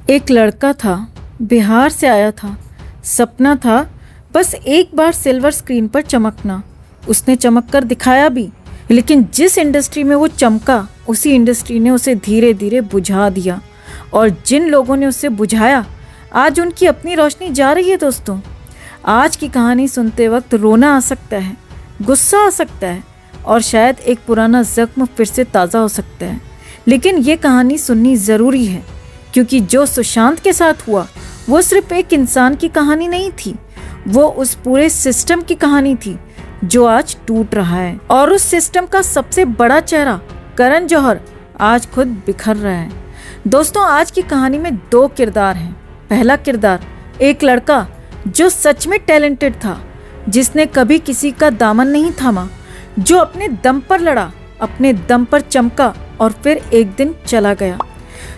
एक लड़का था, बिहार से आया था। सपना था बस एक बार सिल्वर स्क्रीन पर चमकना। उसने चमक कर दिखाया भी, लेकिन जिस इंडस्ट्री में वो चमका उसी इंडस्ट्री ने उसे धीरे धीरे बुझा दिया। और जिन लोगों ने उसे बुझाया, आज उनकी अपनी रोशनी जा रही है। दोस्तों, आज की कहानी सुनते वक्त रोना आ सकता है, गुस्सा आ सकता है और शायद एक पुराना जख्म फिर से ताज़ा हो सकता है। लेकिन ये कहानी सुननी ज़रूरी है, क्योंकि जो सुशांत के साथ हुआ वो सिर्फ एक इंसान की कहानी नहीं थी, वो उस पूरे सिस्टम की कहानी थी जो आज टूट रहा है। और उस सिस्टम का सबसे बड़ा चेहरा करण जौहर आज खुद बिखर रहा है। दोस्तों, आज की कहानी में दो किरदार हैं। पहला किरदार एक लड़का जो सच में टैलेंटेड था, जिसने कभी किसी का दामन नहीं थामा, जो अपने दम पर लड़ा, अपने दम पर चमका और फिर एक दिन चला गया।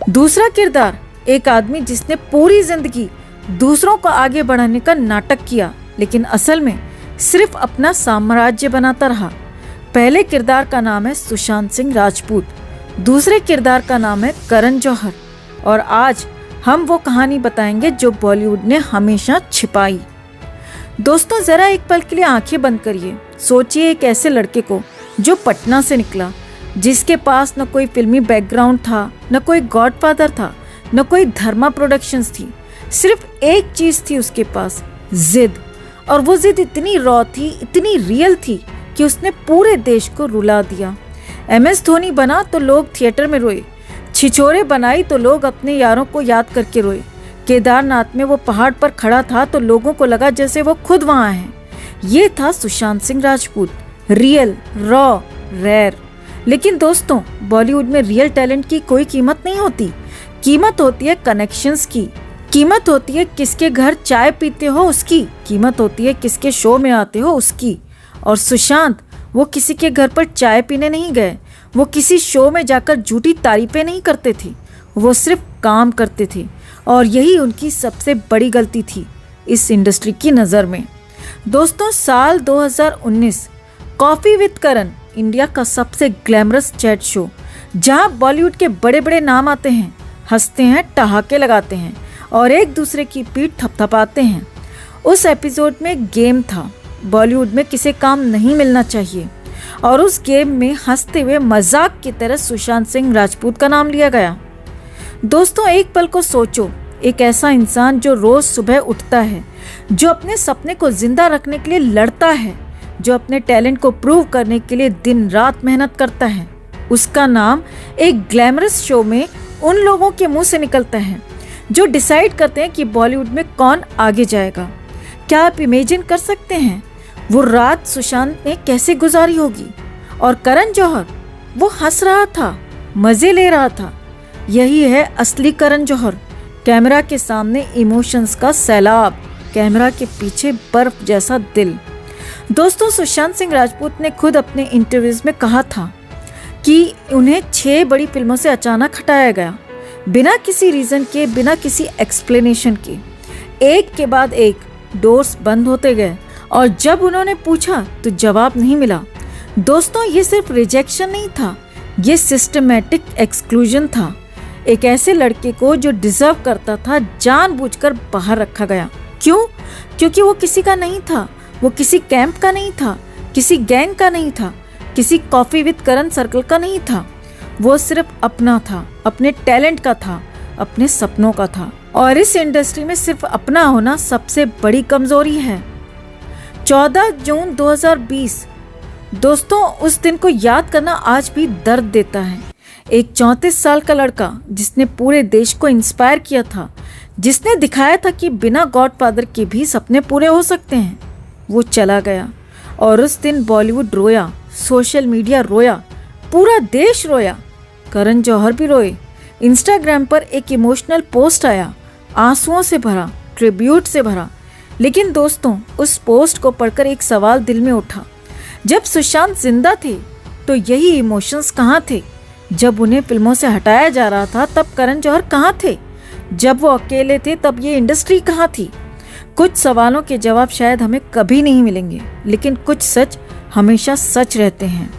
दूसरा किरदार एक आदमी जिसने पूरी जिंदगी दूसरों को आगे बढ़ाने का नाटक किया, लेकिन असल में सिर्फ अपना साम्राज्य बनाता रहा। पहले किरदार का नाम है सुशांत सिंह राजपूत, दूसरे किरदार का नाम है करण जौहर। और आज हम वो कहानी बताएंगे जो बॉलीवुड ने हमेशा छिपाई। दोस्तों, जरा एक पल के लिए आंखें बंद करिए। सोचिए एक ऐसे लड़के को जो पटना से निकला, जिसके पास न कोई फिल्मी बैकग्राउंड था, न कोई गॉडफादर था, न कोई धर्मा प्रोडक्शंस थी। सिर्फ एक चीज थी उसके पास, जिद। और वो जिद इतनी रॉ थी, इतनी रियल थी कि उसने पूरे देश को रुला दिया। MS धोनी बना तो लोग थिएटर में रोए, छिछोरे बनाई तो लोग अपने यारों को याद करके रोए, केदारनाथ में वो पहाड़ पर खड़ा था तो लोगों को लगा जैसे वो खुद वहाँ है। ये था Sushant Singh Rajput, real, raw, rare. लेकिन दोस्तों, बॉलीवुड में रियल टैलेंट की कोई कीमत नहीं होती। कीमत होती है कनेक्शंस की, कीमत होती है किसके घर चाय पीते हो उसकी, कीमत होती है किसके शो में आते हो उसकी। और सुशांत, वो किसी के घर पर चाय पीने नहीं गए, वो किसी शो में जाकर झूठी तारीफें नहीं करते थे, वो सिर्फ काम करते थे। और यही उनकी सबसे बड़ी गलती थी इस इंडस्ट्री की नज़र में। दोस्तों, साल 2019 कॉफ़ी विद करण इंडिया का सबसे ग्लैमरस चैट शो, जहां बॉलीवुड के बड़े बड़े नाम आते हैं, हंसते हैं, ठहाके लगाते हैं और एक दूसरे की पीठ थपथपाते हैं। उस एपिसोड में गेम था, बॉलीवुड में किसे काम नहीं मिलना चाहिए। और उस गेम में हंसते हुए मजाक की तरह सुशांत सिंह राजपूत का नाम लिया गया। दोस्तों, एक पल को सोचो, एक ऐसा इंसान जो रोज सुबह उठता है, जो अपने सपने को जिंदा रखने के लिए लड़ता है, जो अपने टैलेंट को प्रूव करने के लिए दिन रात मेहनत करता है, उसका नाम एक ग्लैमरस शो में उन लोगों के मुंह से निकलता है जो डिसाइड करते हैं कि बॉलीवुड में कौन आगे जाएगा। क्या आप इमेजिन कर सकते हैं वो रात सुशांत ने कैसे गुजारी होगी? और करण जौहर, वो हंस रहा था, मजे ले रहा था। यही है असली करण जौहर, कैमरा के सामने इमोशंस का सैलाब, कैमरा के पीछे बर्फ जैसा दिल। दोस्तों, सुशांत सिंह राजपूत ने खुद अपने इंटरव्यूज में कहा था कि उन्हें 6 बड़ी फिल्मों से अचानक हटाया गया, बिना किसी रीज़न के, बिना किसी एक्सप्लेनेशन के। एक के बाद एक डोर्स बंद होते गए और जब उन्होंने पूछा तो जवाब नहीं मिला। दोस्तों, ये सिर्फ रिजेक्शन नहीं था, ये सिस्टमैटिक एक्सक्लूजन था। एक ऐसे लड़के को जो डिजर्व करता था जानबूझकर बाहर रखा गया। क्यों? क्योंकि वो किसी का नहीं था, वो किसी कैंप का नहीं था, किसी गैंग का नहीं था, किसी कॉफी विद करण सर्कल का नहीं था। वो सिर्फ अपना था, अपने टैलेंट का था, अपने सपनों का था। और इस इंडस्ट्री में सिर्फ अपना होना सबसे बड़ी कमजोरी है। 14 जून 2020, दोस्तों, उस दिन को याद करना आज भी दर्द देता है। एक 34 साल का लड़का जिसने पूरे देश को इंस्पायर किया था, जिसने दिखाया था कि बिना गॉडफादर के भी सपने पूरे हो सकते हैं, वो चला गया। और उस दिन बॉलीवुड रोया, सोशल मीडिया रोया, पूरा देश रोया, करण जौहर भी रोए। इंस्टाग्राम पर एक इमोशनल पोस्ट आया, आंसुओं से भरा, ट्रिब्यूट से भरा। लेकिन दोस्तों, उस पोस्ट को पढ़कर एक सवाल दिल में उठा, जब सुशांत जिंदा थे तो यही इमोशंस कहाँ थे? जब उन्हें फिल्मों से हटाया जा रहा था तब करण जौहर कहाँ थे? जब वो अकेले थे तब ये इंडस्ट्री कहाँ थी? कुछ सवालों के जवाब शायद हमें कभी नहीं मिलेंगे, लेकिन कुछ सच हमेशा सच रहते हैं।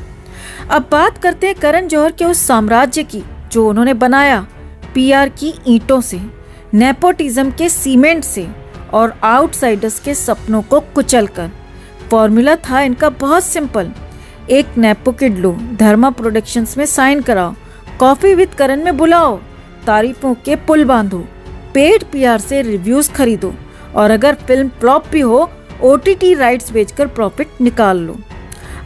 अब बात करते हैं करण जौहर के उस साम्राज्य की जो उन्होंने बनाया PR की ईंटों से। नेपोटिज्म के सीमेंट से और आउटसाइडर्स के सपनों को कुचलकर। फॉर्मूला था इनका बहुत सिंपल, एक नेपो किड लो, धर्मा प्रोडक्शंस में साइन कराओ, कॉफी विद करण में बुलाओ, तारीफों के पुल बांधो, पेड पीआर से रिव्यूज खरीदो और अगर फिल्म फ्लॉप भी हो ओटीटी राइट्स बेचकर प्रॉफिट निकाल लो।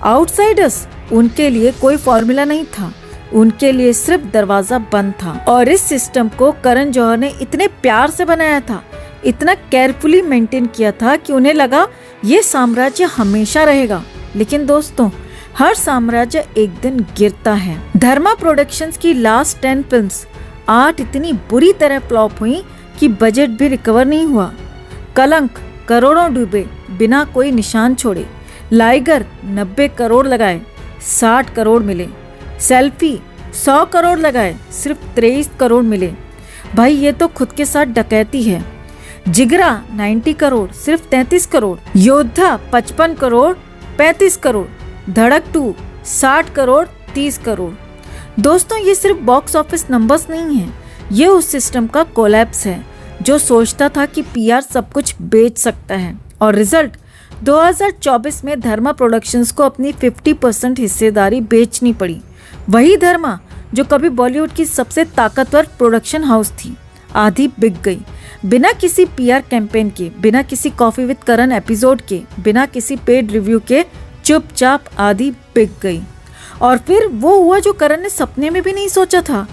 आउटसाइडर्स, उनके लिए कोई फॉर्मूला नहीं था, उनके लिए सिर्फ दरवाजा बंद था। और इस सिस्टम को करण जौहर ने इतने प्यार से बनाया था, इतना केयरफुली मेंटेन किया था कि उन्हें लगा ये साम्राज्य हमेशा रहेगा। लेकिन दोस्तों, हर साम्राज्य एक दिन गिरता है। धर्मा प्रोडक्शंस की लास्ट 10 फिल्म्स 8 इतनी बुरी तरह फ्लॉप हुई कि बजट भी रिकवर नहीं हुआ। कलंक करोड़ों डूबे बिना कोई निशान छोड़े। लाइगर 90 करोड़ लगाए, 60 करोड़ मिले। सेल्फी 100 करोड़ लगाए, सिर्फ 23 करोड़ मिले। भाई ये तो खुद के साथ डकैती है। जिगरा 90 करोड़, सिर्फ 33 करोड़। योद्धा 55 करोड़, 35 करोड़। धड़क 2 60 करोड़, 30 करोड़। दोस्तों, ये सिर्फ बॉक्स ऑफिस नंबर्स नहीं है, ये उस सिस्टम का कोलैप्स है जो सोचता था कि पीआर सब कुछ बेच सकता है। और रिजल्ट 2024 में धर्मा प्रोडक्शंस को अपनी 50% हिस्सेदारी बेचनी पड़ी। वही धर्मा जो कभी बॉलीवुड की सबसे ताकतवर प्रोडक्शन हाउस थी, आधी बिक गई। बिना किसी पीआर कैंपेन के, बिना किसी कॉफी विद करण एपिसोड के, बिना किसी पेड रिव्यू के चुपचाप आधी बिक गई। और फिर वो हुआ जो करण ने सपने में भी नहीं सोचा था।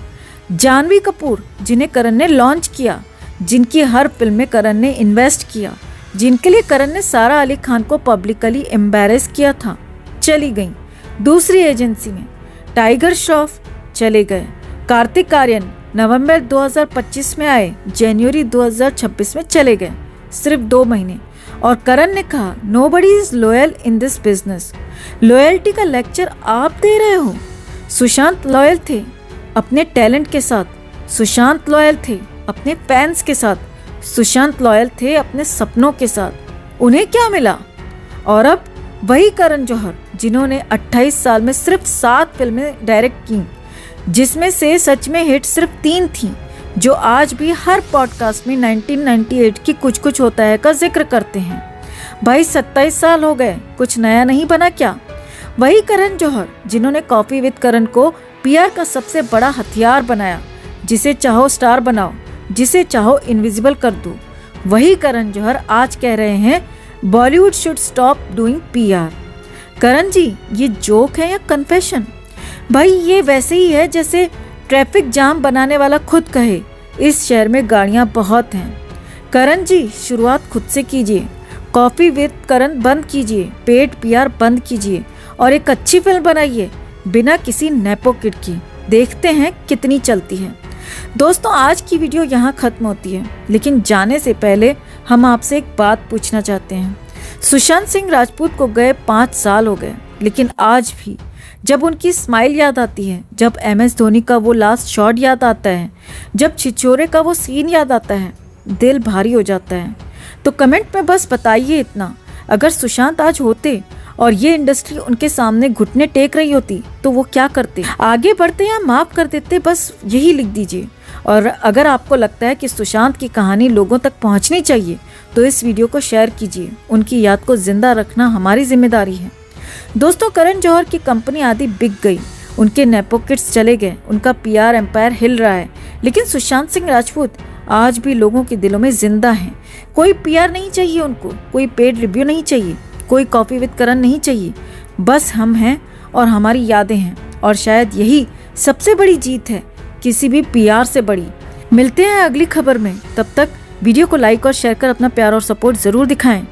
जानवी कपूर, जिन्हें करण ने लॉन्च किया, जिनकी हर फिल्म में करण ने इन्वेस्ट किया, जिनके लिए करण ने सारा अली खान को पब्लिकली एम्बैरेस किया था, चली गई दूसरी एजेंसी में। टाइगर श्रॉफ चले गए। कार्तिक आर्यन नवंबर 2025 में आए, जनवरी 2026 में चले गए, सिर्फ 2 महीने। और करण ने कहा, nobody is loyal in this business. Loyalty का लेक्चर आप दे रहे हो। सुशांत लॉयल थे अपने टैलेंट के साथ, सुशांत लॉयल थे अपने फैंस के साथ, सुशांत लॉयल थे अपने सपनों के साथ। उन्हें क्या मिला? और अब वही करण जौहर जिन्होंने 28 साल में सिर्फ 7 फिल्में डायरेक्ट की, जिसमें से सच में हिट सिर्फ 3 थी, जो आज भी हर पॉडकास्ट में 1998 की कुछ कुछ होता है का जिक्र करते हैं। भाई 27 साल हो गए, कुछ नया नहीं बना क्या? वही करण जौहर जिन्होंने कॉफी विद करण को पीआर का सबसे बड़ा हथियार बनाया, जिसे चाहो स्टार बनाओ, जिसे चाहो इनविजिबल कर दो। वही करण जौहर आज कह रहे हैं Bollywood should stop doing PR. Karan ji, ये जोक है या कन्फेशन? भाई ये वैसे ही है जैसे ट्रैफिक जाम बनाने वाला खुद कहे, इस शहर में गाड़ियां बहुत हैं। करण जी, शुरुआत खुद से कीजिए। कॉफी विद करण बंद कीजिए, पेड पीआर बंद कीजिए और एक अच्छी फिल्म बनाइए बिना किसी नेपो किड की। देखते हैं कितनी चलती है। दोस्तों, आज की वीडियो यहाँ खत्म होती है, लेकिन जाने से पहले हम आपसे एक बात पूछना चाहते हैं। सुशांत सिंह राजपूत को गए 5 साल हो गए, लेकिन आज भी जब उनकी स्माइल याद आती है, जब MS धोनी का वो लास्ट शॉट याद आता है, जब छिछोरे का वो सीन याद आता है, दिल भारी हो जाता है। तो कमेंट में बस बताइए इतना, अगर सुशांत आज होते और ये इंडस्ट्री उनके सामने घुटने टेक रही होती तो वो क्या करते? आगे बढ़ते या माफ़ कर देते? बस यही लिख दीजिए। और अगर आपको लगता है कि सुशांत की कहानी लोगों तक पहुंचनी चाहिए तो इस वीडियो को शेयर कीजिए। उनकी याद को जिंदा रखना हमारी जिम्मेदारी है। दोस्तों, करण जौहर की कंपनी आधी बिक गई, उनके नेपो किड्स चले गए, उनका पीआर एम्पायर हिल रहा है, लेकिन सुशांत सिंह राजपूत आज भी लोगों के दिलों में जिंदा हैं। कोई पीआर नहीं चाहिए उनको, कोई पेड रिव्यू नहीं चाहिए, कोई कॉफी विद करण नहीं चाहिए। बस हम हैं और हमारी यादें हैं, और शायद यही सबसे बड़ी जीत है, किसी भी पीआर से बड़ी। मिलते हैं अगली खबर में, तब तक वीडियो को लाइक और शेयर कर अपना प्यार और सपोर्ट जरूर दिखाएं।